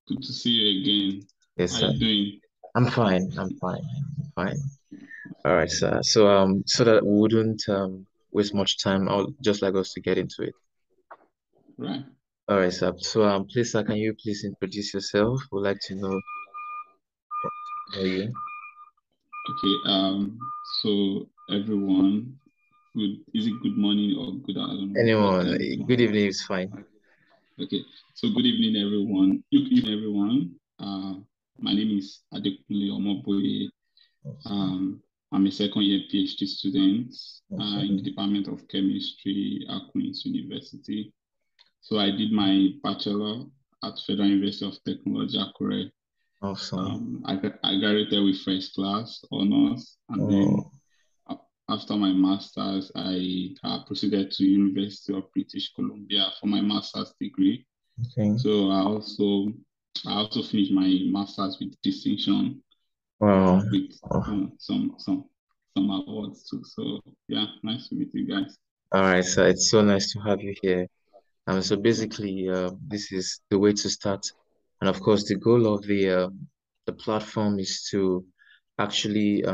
Good to see you again. Yes, How sir. you doing? I'm fine. I'm fine. I'm fine. All right, sir. So that we wouldn't waste much time, I would just like us to get into it. Right. All right, sir. Please, sir, can you please introduce yourself? We'd like to know you. Okay. So everyone, good. Is it good morning or good? I don't know what Anyone? time it is. Good evening is fine. Okay. So good evening, everyone. You everyone. My name is Adekunle Omoboye. Awesome. Um, I'm a second year PhD student in the Awesome. Department of Chemistry at Queen's University. So I did my bachelor at Federal University of Technology, Akure. Awesome. I graduated with first class honors, and then Oh, after my master's, I proceeded to University of British Columbia for my master's degree. okay. So I also finished my master's with distinction, Wow. with Oh. some awards too. So yeah, nice to meet you guys. All right, sir. It's so nice to have you here. So basically, this is the way to start. And of course, the goal of the platform is to actually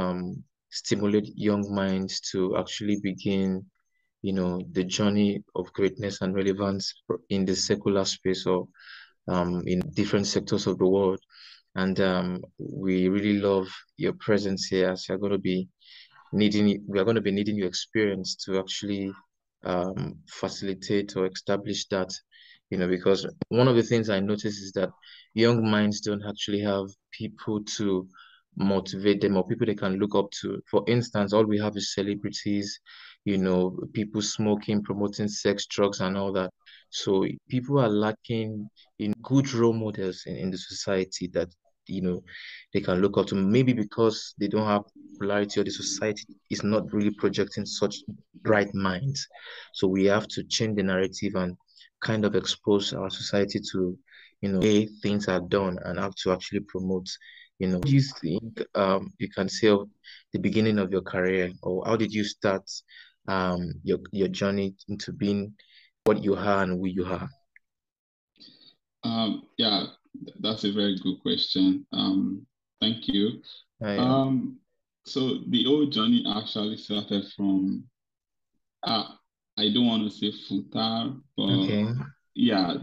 stimulate young minds to actually begin, the journey of greatness and relevance in the secular space or in different sectors of the world. And we really love your presence here as you're going to be we are going to be needing your experience to actually facilitate or establish that, because one of the things I notice is that young minds don't actually have people to motivate them or people they can look up to. For instance, all we have is celebrities, people smoking, promoting sex, drugs, and all that. So people are lacking in good role models in the society that, you know, they can look up to, maybe because they don't have popularity or the society is not really projecting such bright minds. So we have to change the narrative and kind of expose our society to, way things are done and how to actually promote. What do you think you can say of the beginning of your career, or how did you start your journey into being what you are and who you are? Yeah, that's a very good question. Thank you. I Um, so the whole journey actually started from I don't want to say FUTA, but okay, yeah,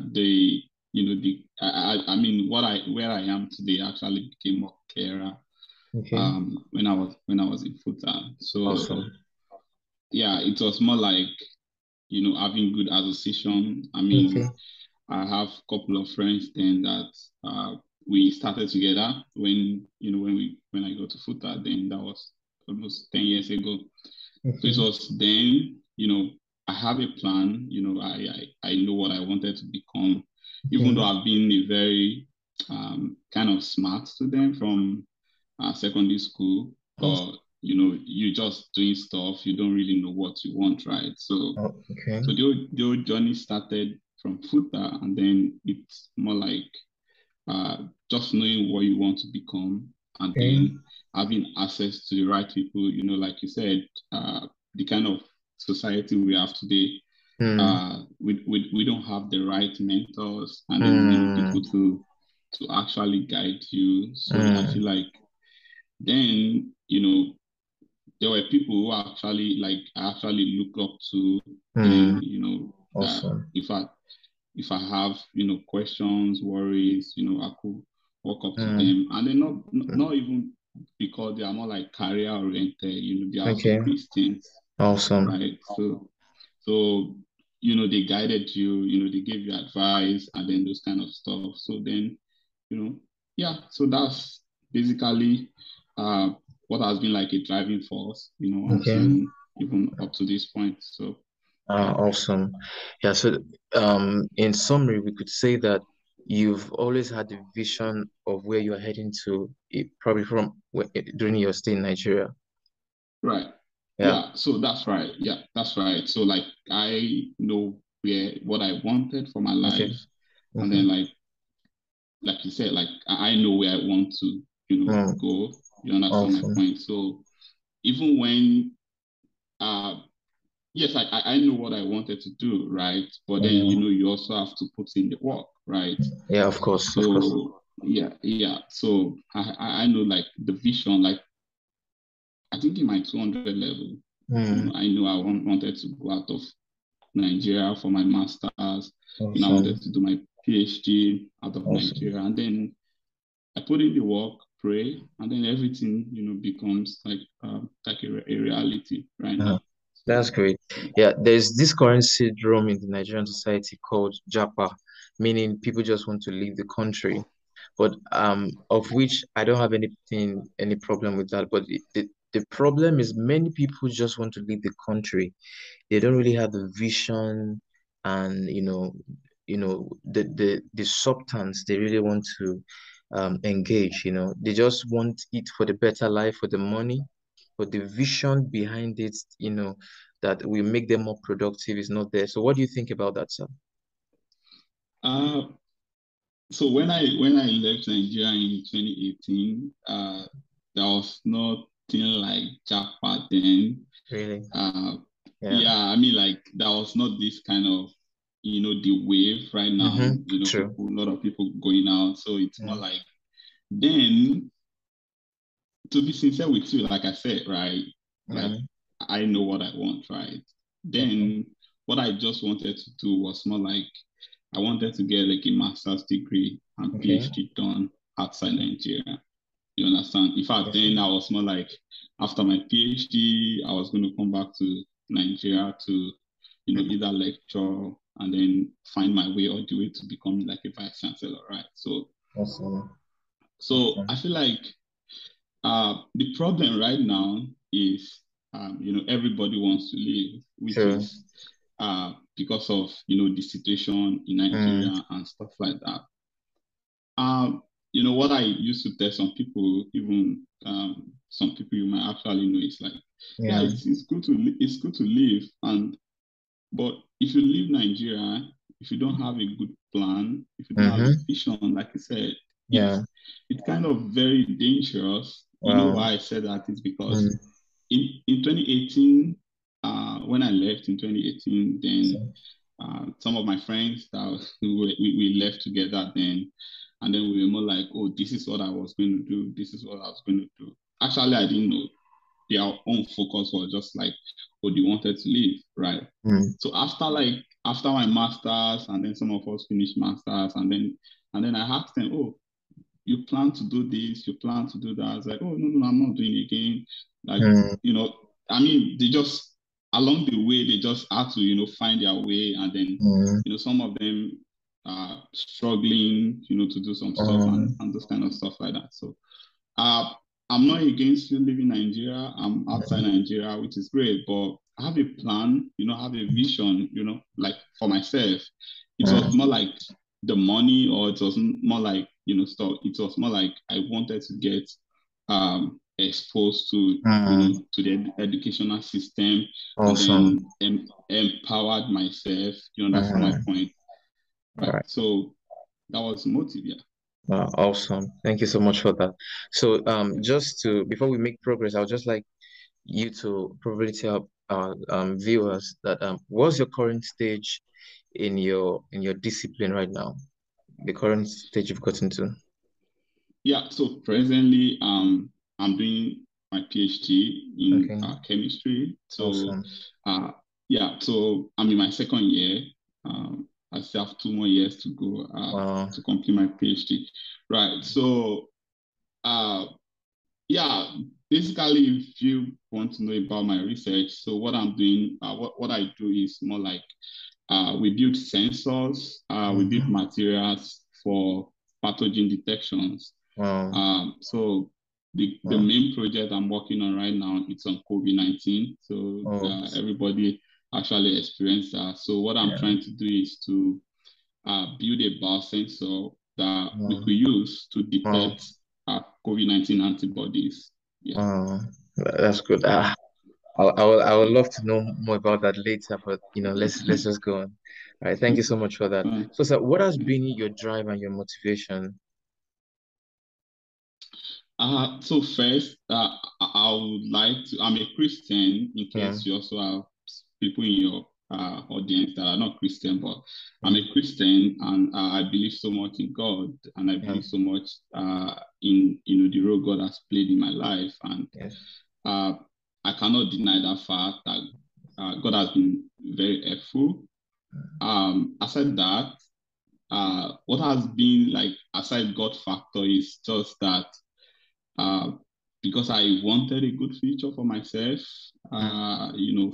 I mean what I where I am today actually became more clearer okay, when I was in FUTA. So awesome. yeah, it was more like having good association. I Okay, mean, I have a couple of friends then that we started together when I go to FUTA, then that was almost 10 years ago. So it okay, was then, I have a plan, I know what I wanted to become, even okay, though I've been a very kind of smart student from secondary school, awesome. but you're just doing stuff, you don't really know what you want, right? So Oh, okay, so the whole journey started from FUTA, and then it's more like just knowing what you want to become, and okay, then having access to the right people. Like you said, the kind of society we have today, hmm, we don't have the right mentors, and then you need hmm, people to actually guide you. So I hmm, feel like then there were people who I actually look up to. hmm, Then awesome. if I have questions, worries, I could walk up to Hmm, them, and then not hmm, even because they are more like career oriented. They are also okay, Christians, awesome. right? So they guided you. They gave you advice, and then those kind of stuff. So then yeah. So that's basically uh what has been like a driving force, Okay. until even up to this point. So yeah. Awesome. Yeah, so in summary, we could say that you've always had the vision of where you're heading to, probably during your stay in Nigeria. Right. Yeah. Yeah, so that's right. Yeah, that's right. So like I know where what I wanted for my Okay. life, and Okay. then like you said, like I know where I want to, Mm, go. You understand my awesome. point? So even when uh yes, I know what I wanted to do, right? But then, Mm. you also have to put in the work, right? Yeah, of course, of course. So yeah. So I know like the vision, like I think in my 200 level, Mm. I know wanted to go out of Nigeria for my master's. I Awesome, wanted to do my PhD out of awesome. Nigeria, and then I put in the work, pray, and then everything, becomes like a reality right Uh, now. that's So great. yeah. Yeah, there's this current syndrome in the Nigerian society called Japa, meaning people just want to leave the country. But of which I don't have any problem with that. But the problem is many people just want to leave the country. They don't really have the vision and the substance they really want to engage. They just want it for the better life, for the money, but the vision behind it, that will make them more productive is not there. So what do you think about that, sir? Uh, so when I left Nigeria in 2018, there was nothing like Japa then. Really? Uh, Yeah. yeah, I mean like there was not this kind of the wave right now. Mm-hmm. True. A lot of people going out. So it's more Mm. like then to be sincere with you, like I said, right? Like Mm. I know what I want, right? Okay. Then what I just wanted to do was more like I wanted to get like a master's degree and Okay. PhD done outside Nigeria. You understand? In fact, Yes, sir. then I was more like after my PhD, I was going to come back to Nigeria to, either lecture and then find my way all the way to becoming like a vice chancellor, right? Awesome. So I Awesome. feel like the problem right now is, everybody wants to leave, which True. is because of, the situation in Mm. Nigeria and stuff like that. What I used to tell some people, even some people you might actually know, is like, yeah, Yeah. it's good to leave, but if you leave Nigeria, if you don't have a good plan, if you don't have a Mm-hmm. vision, like I said, Yeah. it's kind of very dangerous. You know Wow. why I said that is because Mm. in 2018, when I left in 2018, then some of my friends that we left together then, and then we were more like, oh, this is what I was going to do. This is what I was going to do. Actually, I didn't know. Their own focus was just like, oh, they wanted to leave, right? Mm. So after my masters, and then some of us finished masters, and then I asked them, oh, you plan to do this, you plan to do that. I was like, oh, no, no, I'm not doing it again. Like, Mm. you know, I mean, they just, along the way, they just had to, find their way. And then, Mm. some of them are struggling, to do some stuff and those kind of stuff like that. So, uh, I'm not against you leaving Nigeria. I'm outside Mm. Nigeria, which is great, but I have a plan, I have a vision, like for myself. It was Mm. more like the money, or it was more like, stuff. It was more like I wanted to get exposed to, Mm. to the educational system, and Awesome. then empowered myself. You understand my Mm. point, All right? right. So that was the motive, yeah. Awesome. Thank you so much for that. So, just to before we make progress, I would just like you to probably tell our viewers that what's your current stage in your discipline right now? The current stage you've gotten to. Yeah, so presently, I'm doing my PhD in Okay. chemistry. So, Awesome. uh, yeah, so I'm in my second year. I still have 2 more years to go Wow. to complete my PhD. Right. So, uh, yeah, basically, if you want to know about my research, so what I'm doing, what I do is more like we build sensors, we build Mhm. materials for pathogen detections. Wow. So the Wow. main project I'm working on right now, it's on COVID-19. So Oh, everybody actually experienced that. So what I'm yeah. trying to do is to build a biosensor that we Wow. could use to Wow. detect COVID-19 antibodies. Yeah. Wow. That's good. I would love to know more about that later, but let's just go on. All right. Thank you so much for that. Uh, So, sir, what has been your drive and your motivation? so first, I would like to. I'm a Christian. In Yeah. case you also have people in your audience that are not Christian, but I'm Mm. a Christian, and I believe so much in God, and I Yeah. believe so much in the role God has played in my life, and Yes. uh, I cannot deny that fact that God has been very helpful. Aside that, what has been like aside God factor is just that uh, because I wanted a good future for myself, Mm.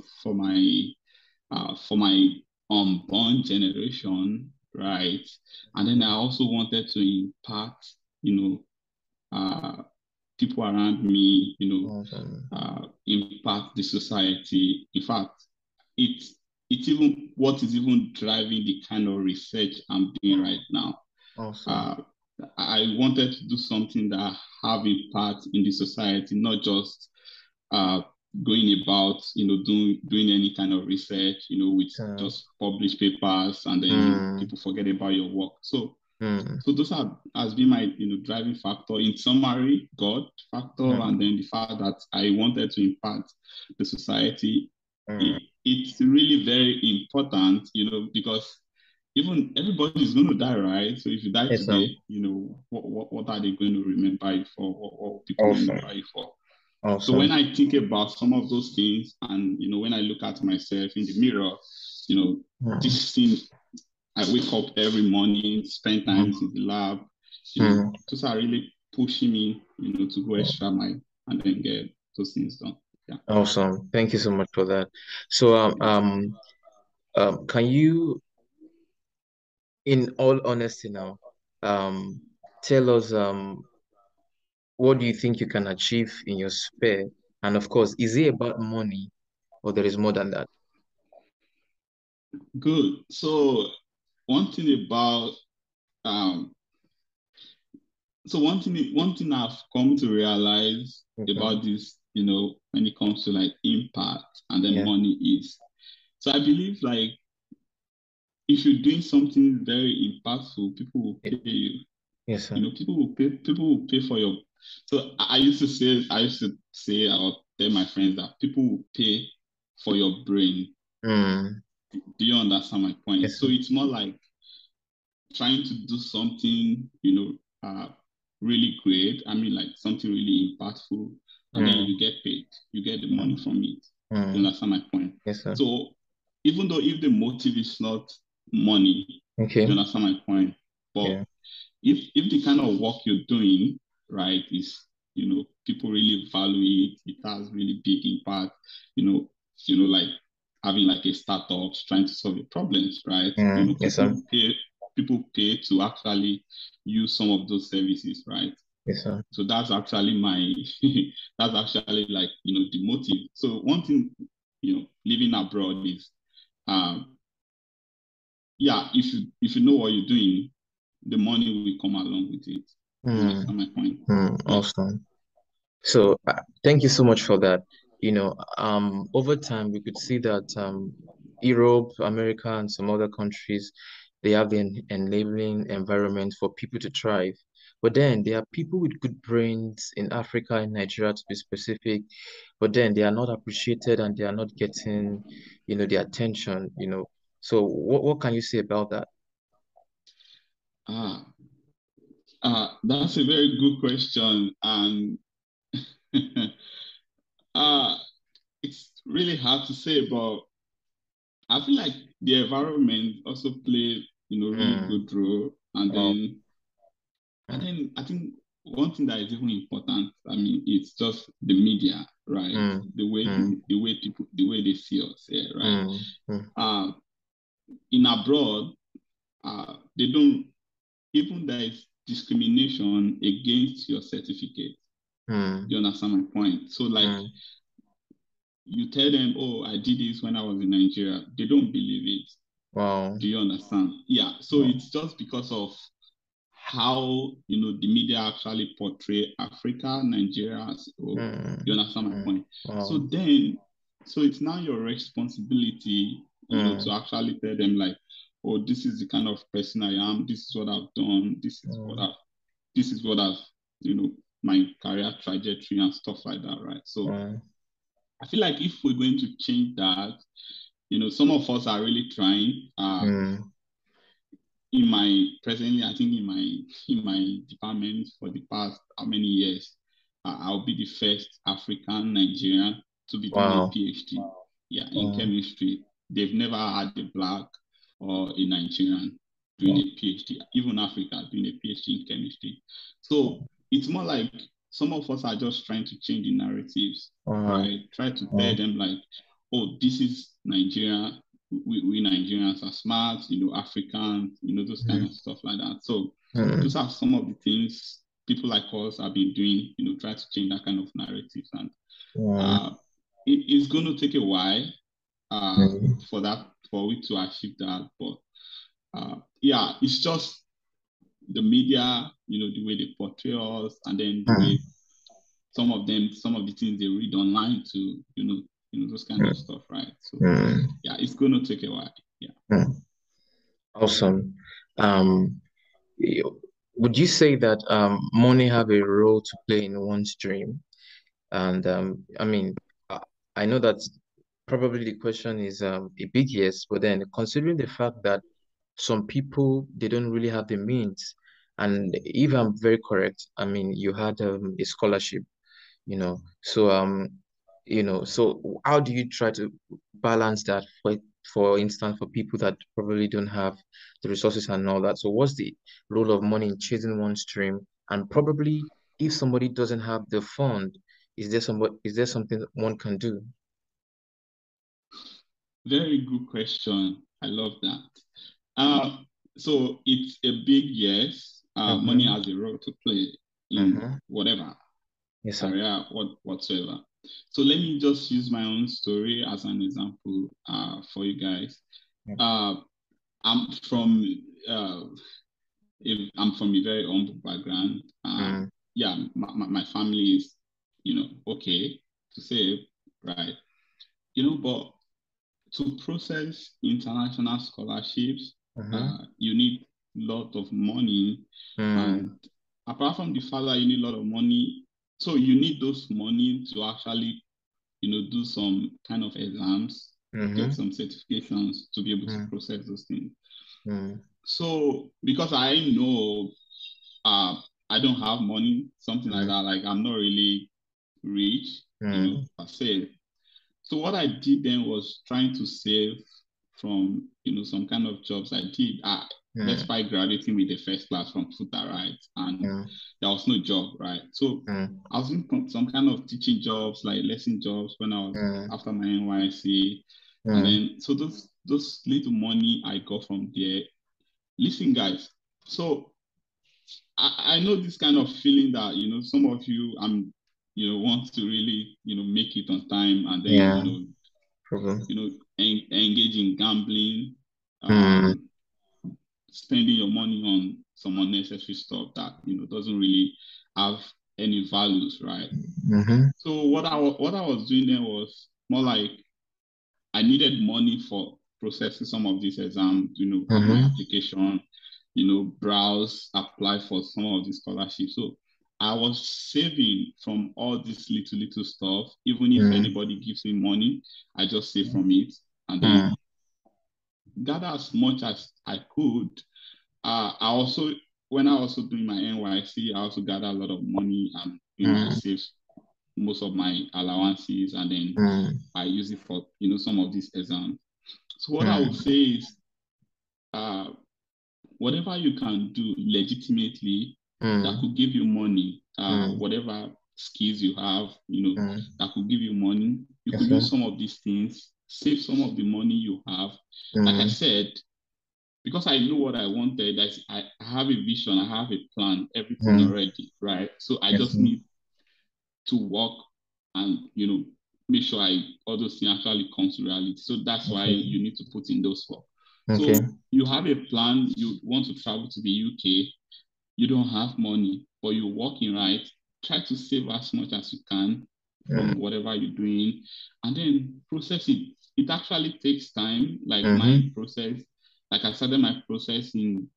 for my unborn generation, right? And then I Mm. also wanted to impact, you know, people around me, Awesome. impact the society. In fact, it's even what is even driving the kind of research I'm doing right now. Awesome. Uh, I wanted to do something that have impact in the society, not just uh, going about, doing any kind of research, with Uh, just published papers and then, mm. people forget about your work. Mm. So those has been my, driving factor. In summary, God factor, Mm. and then the fact that I wanted to impact the society. Mm. It's really very important, because even everybody is going to die, right? So if you die Yes, sir. today, what are they going to remember you for? What will people Awesome. remember you for? So when Awesome. I think about some of those things, and when I look at myself in the mirror, Mm. this thing, I wake up every morning, spend Mm. times in the lab, Mm. those are really pushing me, to go extra mile and then get those things done. Yeah. Awesome. Thank you so much for that. So, can you, in all honesty now, um, tell us, what do you think you can achieve in your spare? And of course, is it about money or there is more than that? Good. So one thing about um one thing I've come to realize Okay. about this, when it comes to like impact and then Yeah. money is, so I believe like if you're doing something very impactful, people will Y- pay you. Yes, sir. People will pay for your. So I used to say, I'll tell my friends that people will pay for your brain. Mm. Do you understand my point? Yes, So sir. it's more like trying to do something, really great. I mean, like something really impactful, and then Mm. you get paid. You get the money Mm. from it. You Mm. understand my point? Yes, sir. So even though if the motive is not money, Okay. you understand my point? But Yeah. if the kind of work you're doing, right, is, people really value it, it has really big impact, like having like a startup trying to solve your problems, right? Mm. Yes, sir. People pay to actually use some of those services, right? Yes, sir. So that's actually my that's actually like, the motive. So one thing, living abroad is um yeah, if you know what you're doing, the money will come along with it. You Mm. understand my point? Mm. Yeah. Awesome. So thank you so much for that. Over time we could see that Europe, America, and some other countries, they have the enabling environment for people to thrive. But then there are people with good brains in Africa and Nigeria to be specific, but then they are not appreciated and they are not getting, the attention. So what can you say about that? Ah, that's a very good question, and uh, it's really hard to say, but I feel like the environment also play, really Mm. good role, and Oh. then Mm. I think one thing that is even important, I mean, it's just the media, right? Mm. The way Mm. the way they see us here, right? Mm. Mm. Uh, in abroad, they don't even there is discrimination against your certificate. Mm. You understand my point? So like Mm. you tell them, oh, I did this when I was in Nigeria. They don't believe it. Wow. Do you understand? Yeah. So Wow. it's just because of how the media actually portray Africa, Nigeria as oh, you Mm. understand my Mm. point? Wow. So then so it's now your responsibility, to Mm. actually tell them like, oh, this is the kind of person I am, this is what I've done, Mm. this is what I've, my career trajectory and stuff like that, right? So Mm. I feel like if we're going to change that, some of us are really trying. Mm. Presently, I think in my department for the past how many years, I'll be the first African Nigerian to be doing a Wow. PhD. Yeah, in Wow. chemistry. They've never had a black or a Nigerian doing Wow. a PhD, even Africa doing a PhD in chemistry. So it's more like some of us are just trying to change the narratives, Wow. right? Try to tell Wow. them like, oh, this is Nigeria. We Nigerians are smart, Africans, those kind Mm. of stuff like that. So those Mm. are some of the things people like us have been doing, try to change that kind of narrative. And Wow. uh, it's going to take a while Mm. for we to achieve that. But yeah, it's just the media, the way they portray us, and then the way Mm. some of the things they read online to, those kind of Mm. stuff, right? So Mm. yeah, it's going to take a while. Yeah. Mm. Awesome. Um, would you say that money have a role to play in one's dream? And I mean, I, I know that probably the question is a big yes, but then considering the fact that some people they don't really have the means, and if I'm very correct, I mean you had a scholarship, so how do you try to balance that for instance for people that probably don't have the resources and all that? So what's the role of money in chasing one's dream? And probably if somebody doesn't have the fund, is there something one can do? Very good question. I love that. Uh, so it's a big yes. Money Mm-hmm. has a role to play in Mm-hmm. whatever Yes, sir. career, whatsoever. So let me just use my own story as an example for you guys. Uh, I'm from uh, I'm from a very humble background. Mm-hmm. Yeah, my family is, okay to say, right? But to process international scholarships, Mm-hmm. you need a lot of money. And Mm-hmm. apart from the fact that you need a lot of money, so you need those money to actually, do some kind of exams, get Mm-hmm. some certifications to be able to Mm-hmm. process those things. Mm-hmm. So because I know I don't have money, something like that, like I'm not really rich, Mm-hmm. per se. So what I did then was trying to save from, some kind of jobs I did. Despite graduating with the first class from FUTA, right? And Mm-hmm. there was no job, right? So Mm-hmm. I was in some kind of teaching jobs, like lesson jobs when I was Mm-hmm. after my NYC. And Mm-hmm. then, so those little money I got from there, listen, guys. So I know this kind of feeling that, some of you, want to really, make it on time and then, Yeah, problem. engage in gambling, Mm, um, spending your money on some unnecessary stuff that, doesn't really have any values, right? mm-hmm, So what I was doing then was more like I needed money for processing some of these exams, have my mm-hmm, application, browse, apply for some of these scholarships. So I was saving from all this little stuff. Even if mm, anybody gives me money, I just save from it and then mm, gather as much as I could. I also, when I was also doing my NYC, I also gather a lot of money and, I mm, save most of my allowances and then mm, I use it for, some of these exams. So what I would mm, say is, uh, whatever you can do legitimately that mm, could give you money, mm, whatever skills you have, mm. that could give you money, you could Yes, sir. use some of these things, save some of the money you have. Like I Mm, said, because I know what I wanted, I have a vision, I have a plan, everything mm. already, right? So I Yes, just sir. need to work and make sure all those things actually come to reality. So that's why Okay. you need to put in those work. Okay. So you have a plan, you want to travel to the UK, you don't have money, but you're working right. Try to save as much as you can Mm, from whatever you're doing, and then process it. It actually takes time. Like my mm-hmm. process, like I started my process in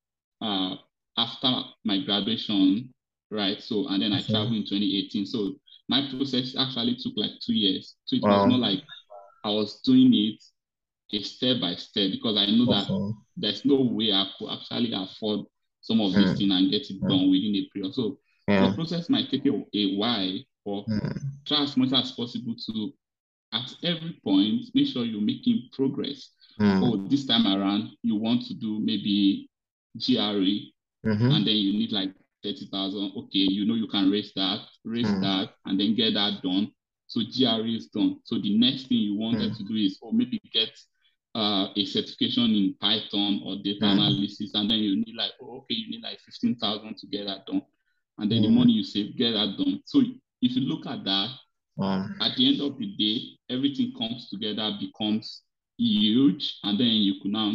uh, after my graduation, right? So and then I Yes, sir. traveled in 2018. So my process actually took like 2 years. So it was not Wow. like I was doing it a step by step, because I know that Awesome. there's no way I could actually afford some of these Mm, things and get it mm, done within a period. So the yeah. process might take a while, but Mm, try as much as possible to, at every point, make sure you're making progress. mm, Oh, this time around, you want to do maybe GRE, and mm-hmm, then you need like 30,000. Okay, you know you can raise mm, that, and then get that done. So GRE is done. So the next thing you wanted mm, to do is, or maybe get a certification in Python or data mm, analysis, and then you need like, oh, okay, you need like 15,000 to get that done, and then the mm, money you save, get that done. So if you look at that, um, at the end of the day, everything comes together, becomes huge, and then you could now,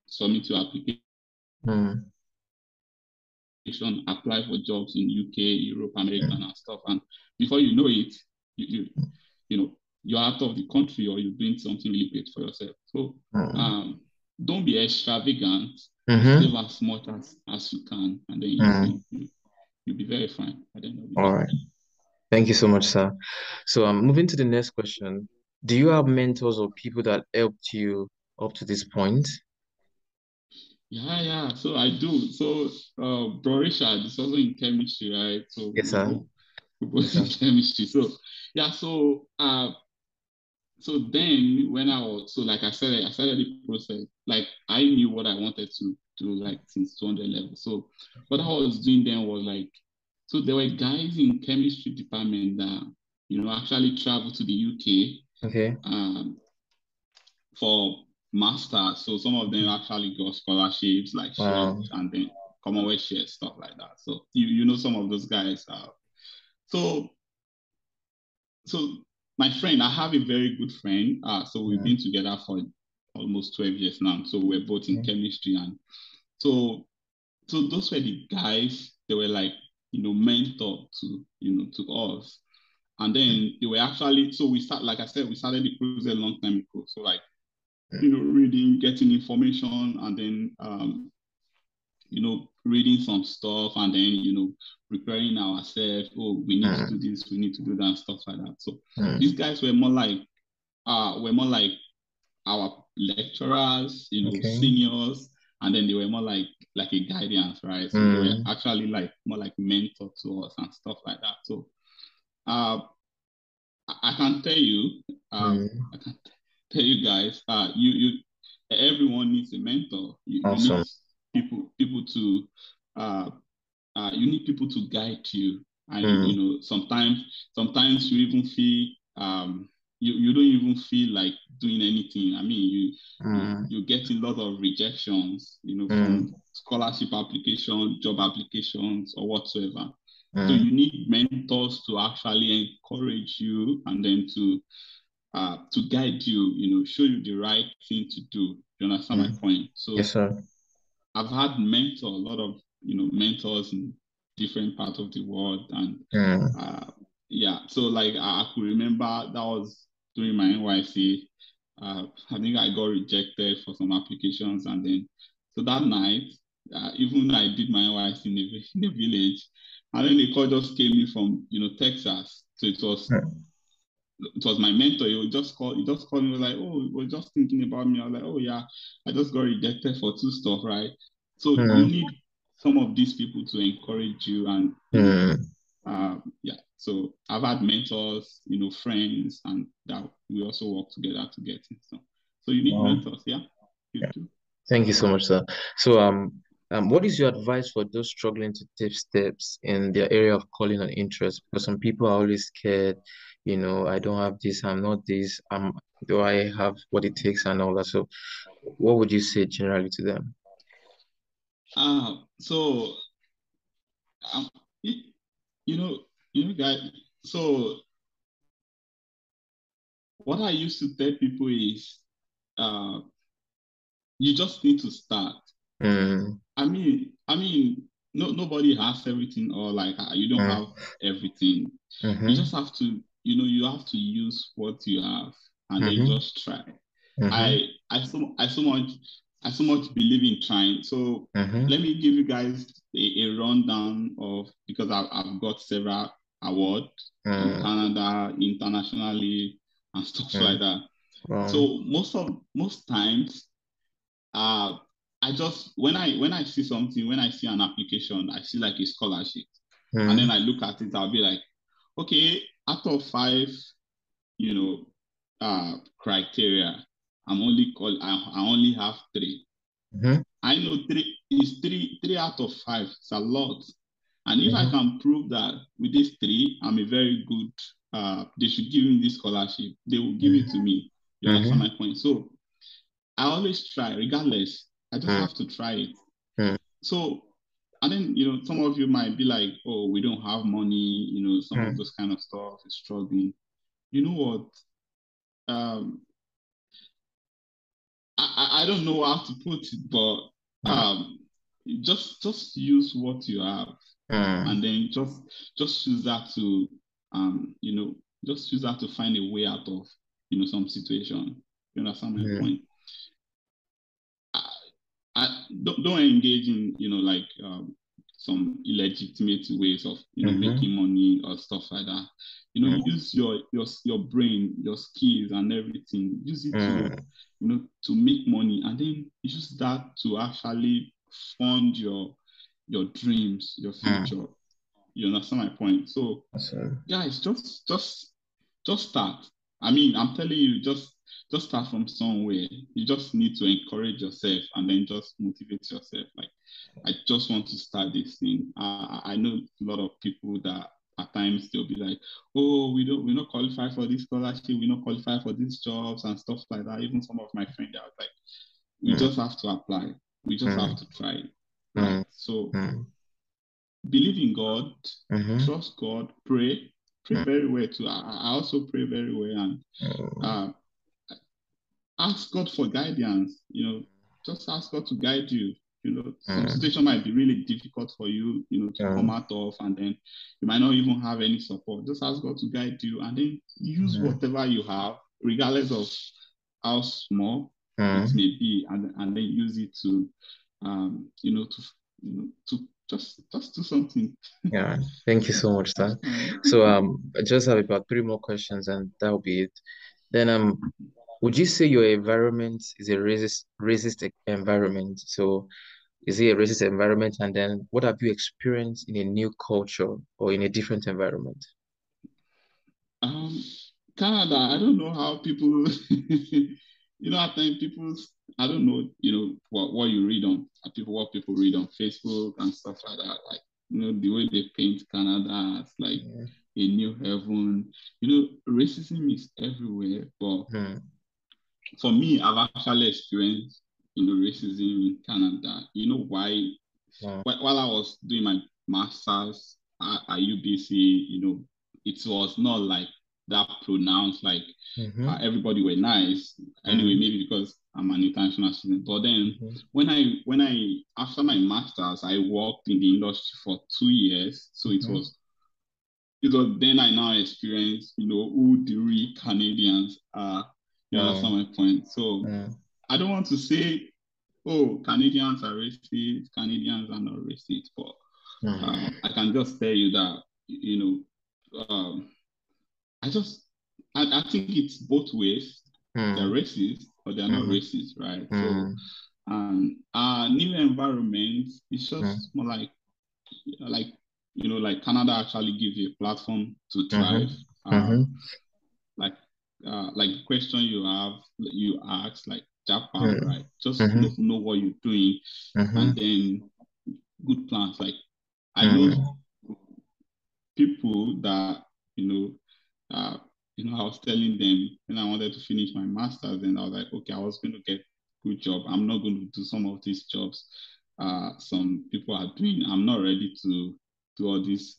submit your application, mm, apply for jobs in UK, Europe, America, mm, and stuff. And before you know it, you know, you're out of the country, or you're doing something really great for yourself. So mm, don't be extravagant. Save mm-hmm, as much as you can, and then mm. you'll be very fine at the end of the All day. right. Thank you so much, sir. So I'm moving to the next question. Do you have mentors or people that helped you up to this point? Yeah. So I do. So Bro Richard is also in chemistry, right? So Yes, sir. we Yes, both in sir. chemistry. So yeah, so then when I was, so like I started the process. Like I knew what I wanted to do, like since 200 level. So what I was doing then was like, so there were guys in chemistry department that, actually traveled to the UK Okay. for masters. So some of them actually got scholarships like shared, Wow. and then Commonwealth shared, stuff like that. So you know some of those guys. So so my friend, I have a very good friend. So we've been Mm, together for almost 12 years now. So we're both in okay. chemistry, and so those were the guys. They were like, mentor to us. And then they were actually, so we start, like I said, we started the process a long time ago. So like, Mm, reading, getting information, and then reading some stuff, and then, preparing ourselves. Oh, we need to do mm, this, we need to do that, and stuff like that. So these mm. guys were more like our lecturers, Okay. seniors, and then they were more like a guidance, right? So they were Mm, actually like more like mentor to us and stuff like that. So uh, I can tell you, mm. I can tell you guys, everyone needs a mentor. You need Awesome. people to uh, you need people to guide you, and Mm, sometimes you even feel you don't even feel like doing anything. I mean, mm, you get a lot of rejections, from mm, scholarship applications, job applications, or whatsoever. So mm, you need mentors to actually encourage you, and then to guide you, show you the right thing to do. You understand my mm. point? Yes, So sir. I've had a lot of mentors in different parts of the world, and Mm, yeah. So like I could remember that was during my NYC. I think I got rejected for some applications, and then so that night, even I did my NYC in the village, and then the call just came in from Texas. So mm, it was my mentor. He just called me, was like, oh, we're just thinking about me. I was like, oh yeah, I just got rejected for two stuff, right? So you mm, need some of these people to encourage you, and mm. yeah. So I've had mentors, friends, and that we also work together to get it. So you need Wow. mentors, yeah, you Yeah. do. Thank you so much, sir. So, what is your advice for those struggling to take steps in their area of calling and interest? Because some people are always scared, I don't have this, I'm not this, do I have what it takes and all that? So, what would you say generally to them? So um, you, guys. So what I used to tell people is, uh, you just need to start. Mm, I mean, no, nobody has everything, or like you don't have mm, everything. You mm-hmm, just have to, you have to use what you have, and then mm-hmm, just try. mm-hmm, I so much believe in trying. So mm-hmm, let me give you guys a rundown of, because I've got several awards in mm, Canada, internationally, and stuff like mm, that. Wow. So most times, uh, I just when I see something, when I see an application, I see like a scholarship, and then Mm, I look at it, I'll be like, okay, out of five, you know, criteria, I only have three. mm-hmm, I know three out of five. It's a lot. And if I mm-hmm, can prove that with these three, I'm a very good, they should give me this scholarship. They will give it to me. You understand mm-hmm, my point? So I always try, regardless. I just mm, have to try it. mm, So, and then, some of you might be like, oh, we don't have money, some of mm, those kind of stuff is struggling. You know what? Um, I don't know how to put it, but mm, just use what you have, mm, and then just use that to um you know just use that to find a way out of some situation. You understand my mm, point? I, don't engage in like some illegitimate ways of mm-hmm, making money or stuff like that. Use your brain, your skills, and everything. Use it to mm, to make money, and then use that to actually fund your dreams, your mm. future. You understand my point? So Awesome. guys, just start. I mean, I'm telling you, just start from somewhere. You just need to encourage yourself and then just motivate yourself. Like, I just want to start this thing. I know a lot of people that at times they'll be like, oh, we're not qualified for this scholarship, we're not qualified for these jobs and stuff like that. Even some of my friends are like, we Mm, just have to apply. We just have mm, to try, right? mm, So mm, believe in God, mm-hmm, trust God, pray mm, very well too. I also pray very well, and mm, uh, ask God for guidance. Just ask God to guide you. Some mm, situation might be really difficult for you, to come mm, out of, and then you might not even have any support. Just ask God to guide you, and then use mm, whatever you have, regardless of how small it mm. may be, and then use it to, to just do something. Yeah, thank you so much, sir. All right. So I just have about three more questions and that'll be it. Then would you say your environment is a racist environment? So is it a racist environment? And then what have you experienced in a new culture or in a different environment? Um, Canada, I don't know how people, at times I don't know, what you read on, what people read on Facebook and stuff like that. Like, the way they paint Canada as like Mm, a new heaven. Racism is everywhere. But mm, for me, I've actually experienced, racism in Canada. You know why? mm, While I was doing my master's at UBC, it was not like that pronounced. Like mm-hmm, everybody were nice. Anyway, mm, maybe because I'm an international student. But then mm-hmm, when I after my master's, I worked in the industry for 2 years. So it was then I now experienced, who the real Canadians are. You understand mm, my point? So mm, I don't want to say, oh, Canadians are racist, Canadians are not racist, but mm, I can just tell you that, I just, I think it's both ways. They're mm, racist, but they're not mm, racist, right? So, mm, our new environment is mm, just more like, like Canada actually gives you a platform to mm-hmm, thrive. Uh, mm-hmm, like, like the question you ask, like Japan, mm, right? Just mm-hmm, know what you're doing, mm-hmm, and then good plans. Like, I know mm, people that I was telling them when I wanted to finish my master's, and I was like, okay, I was going to get good job. I'm not going to do some of these jobs some people are doing. I'm not ready to do all these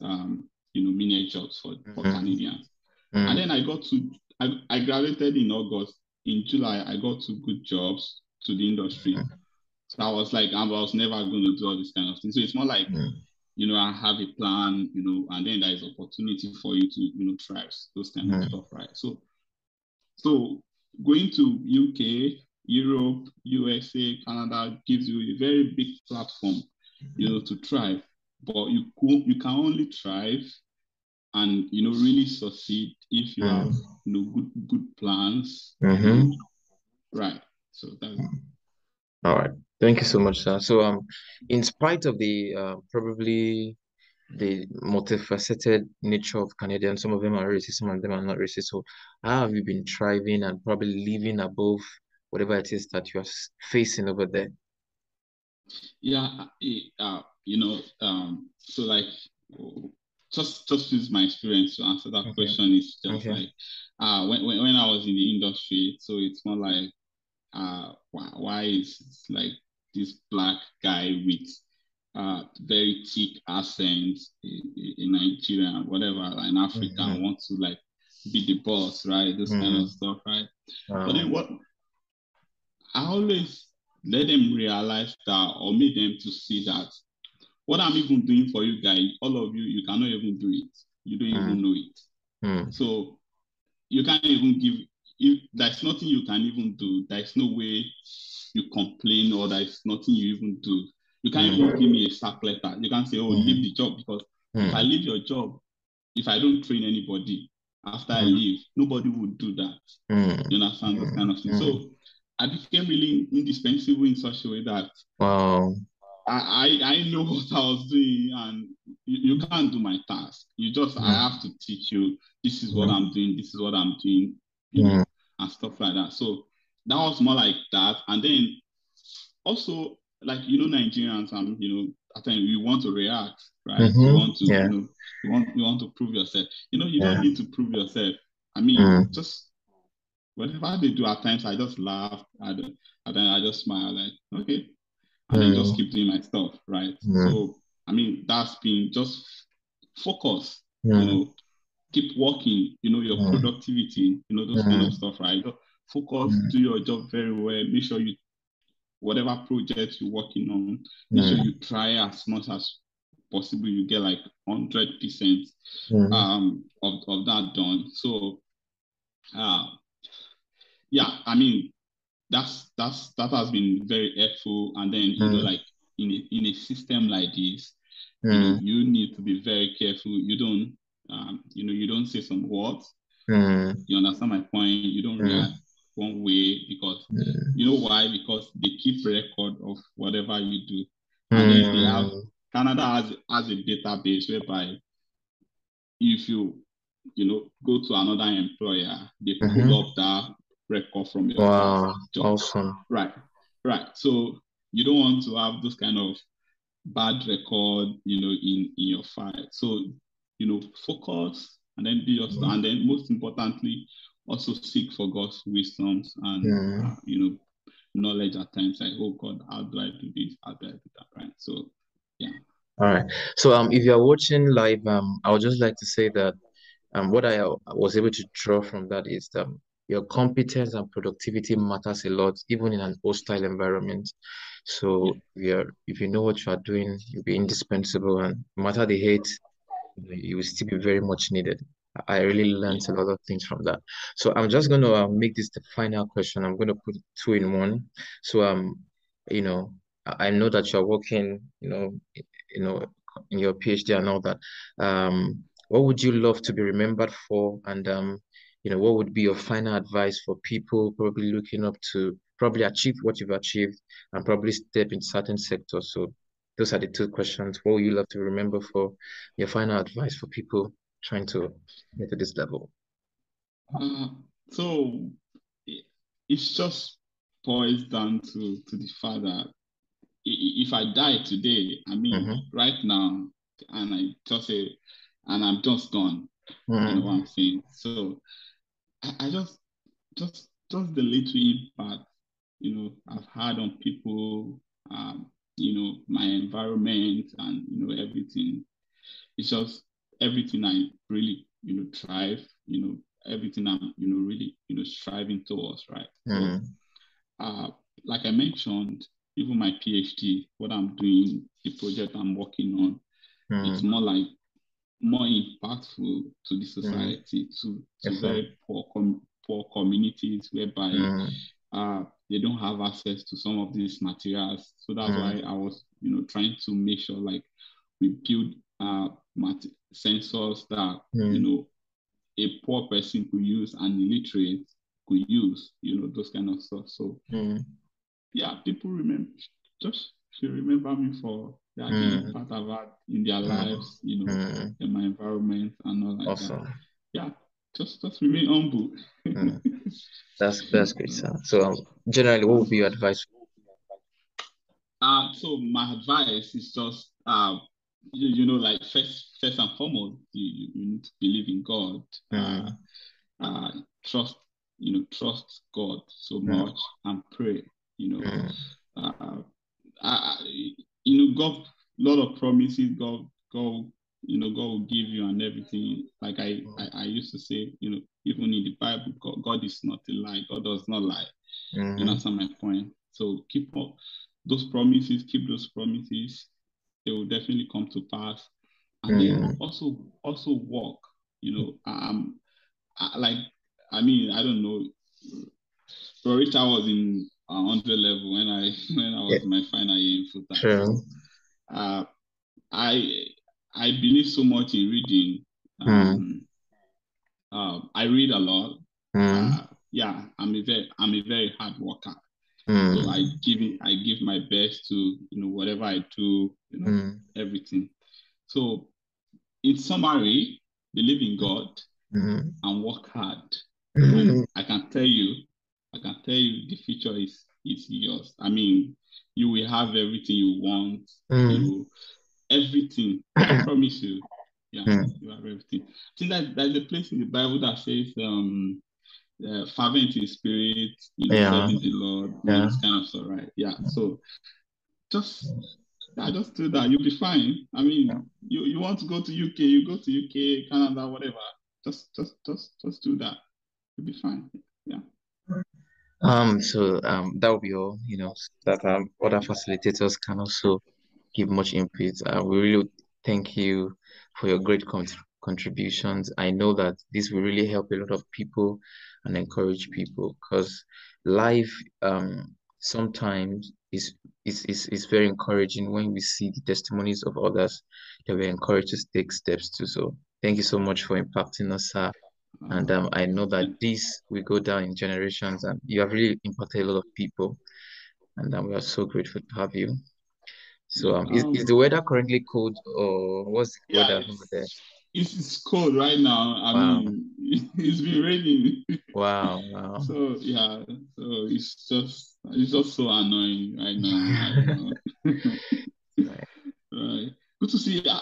menial jobs for mm-hmm, Canadians. And mm, then I graduated in August. In July, I got two good jobs to the industry. So I was like, I was never going to do all this kind of thing. So it's more like, mm, I have a plan, and then there is opportunity for you to, thrive, those kind of mm, stuff, right? So going to UK, Europe, USA, Canada gives you a very big platform, to thrive. But you can only thrive and really succeed if you have good plans, right. So that's all right. Thank you so much, sir. So in spite of the probably the multifaceted nature of Canadians, some of them are racist, some of them are not racist. So how have you been thriving and probably living above whatever it is that you're facing over there? yeah. So like, just use my experience to answer that question. Is just like, when I was in the industry, so it's more like, why is like this black guy with very thick accents in Nigeria and whatever, like in Africa, and want to like be the boss, right? This kind of stuff, right? But then what I always let them realize that, or make them to see that what I'm even doing for you guys, all of you, you cannot even do it. You don't even know it. So you can't even give, there's nothing you can even do. There's no way you complain, or there's nothing you even do. You can't even give me a sack letter. You can't say, oh, leave the job, because if I leave your job, if I don't train anybody after I leave, nobody would do that. You understand this kind of thing? So I became really indispensable in such a way that I know what I was doing, and you can't do my task. I have to teach you, this is what I'm doing, this is what I'm doing, and stuff like that. So that was more like that. And then also, like, Nigerians, and, I think we want to react, right? You want to, you want to prove yourself. You don't need to prove yourself. I mean, just whatever they do at times, I just laugh, and then I just smile, like, okay, and then just keep doing my stuff, right? So, I mean, that's been just focus, keep working, your productivity, those kind of stuff, right? Just focus, do your job very well, make sure whatever project you're working on, make sure you try as much as possible, you get like 100% of that done. So, yeah, I mean, that has been very helpful. And then, like in a system like this, you need to be very careful. You don't, you don't say some words. You understand my point? You don't react one way, because you know why? Because they keep record of whatever you do, and then they have, Canada has a database whereby if you go to another employer, they pull up that record from your past job. Awesome. Right. So you don't want to have this kind of bad record, in your file. So, focus, and then be your, and then most importantly, also seek for God's wisdoms and knowledge at times. Like, oh God, how do I do this? How do I do that? Right. So, yeah. All right. So if you're watching live, I would just like to say that what I was able to draw from that is that your competence and productivity matters a lot, even in an hostile environment. So if you know what you are doing, you'll be indispensable, and no matter the hate, you will still be very much needed. I really learned a lot of things from that. So I'm just going to make this the final question. I'm going to put two in one. So I know that you're working, in your PhD and all that. What would you love to be remembered for? And what would be your final advice for people probably looking up to probably achieve what you've achieved and probably step in certain sectors? So those are the two questions. What would you love to remember for your final advice for people trying to get to this level? So it's just boils down to the fact that if I die today, I mean, right now, and I just say, and I'm just gone. You know what I'm saying? So I just the little impact, I've had on people, my environment, and everything. It's just everything I really, thrive, everything I'm, really, striving towards, right? So, like I mentioned, even my PhD, what I'm doing, the project I'm working on, it's more impactful to the society, to very poor communities whereby they don't have access to some of these materials. So that's why I was, trying to make sure like we build sensors that, a poor person could use and illiterate could use, those kind of stuff. So yeah, people just should remember me for the impact I've had in their lives, in my environment and all like that. Yeah, just remain humble. That's great, sir. So generally, what would be your advice? So my advice is just like first and foremost, you need to believe in God. Trust God so much and pray. God, a lot of promises God will give you and everything. Like I used to say, even in the Bible, God is not a lie. God does not lie. That's my point. So keep up those promises, they will definitely come to pass. And then also walk. I don't know. But Richard was in 100 level when I was my final year in FUTA. True. I believe so much in reading. I read a lot. Yeah, I'm a very hard worker. So I give my best to whatever I do, everything. So in summary, believe in God and work hard. And I can tell you the future is yours. I mean, you will have everything you want, everything. I promise you. Yeah, you have everything. I think that there's a place in the Bible that says fervent in spirit, serving the Lord, this kind of stuff, right? Yeah. So just do that. You'll be fine. I mean, you want to go to UK, you go to UK, Canada, whatever. Just do that. You'll be fine. Yeah. So that will be all, that other facilitators can also give much input. We really thank you for your great contributions. I know that this will really help a lot of people and encourage people, because life sometimes is very encouraging when we see the testimonies of others that we're encouraged to take steps to. So thank you so much for impacting us, sir. And I know that this will go down in generations, and you have really impacted a lot of people. And we are so grateful to have you. So is the weather currently cold, or what's the weather over there? It's cold right now. I mean, it's been raining. Wow. So yeah, so it's just so annoying right now. I don't know. Right. Good to see you.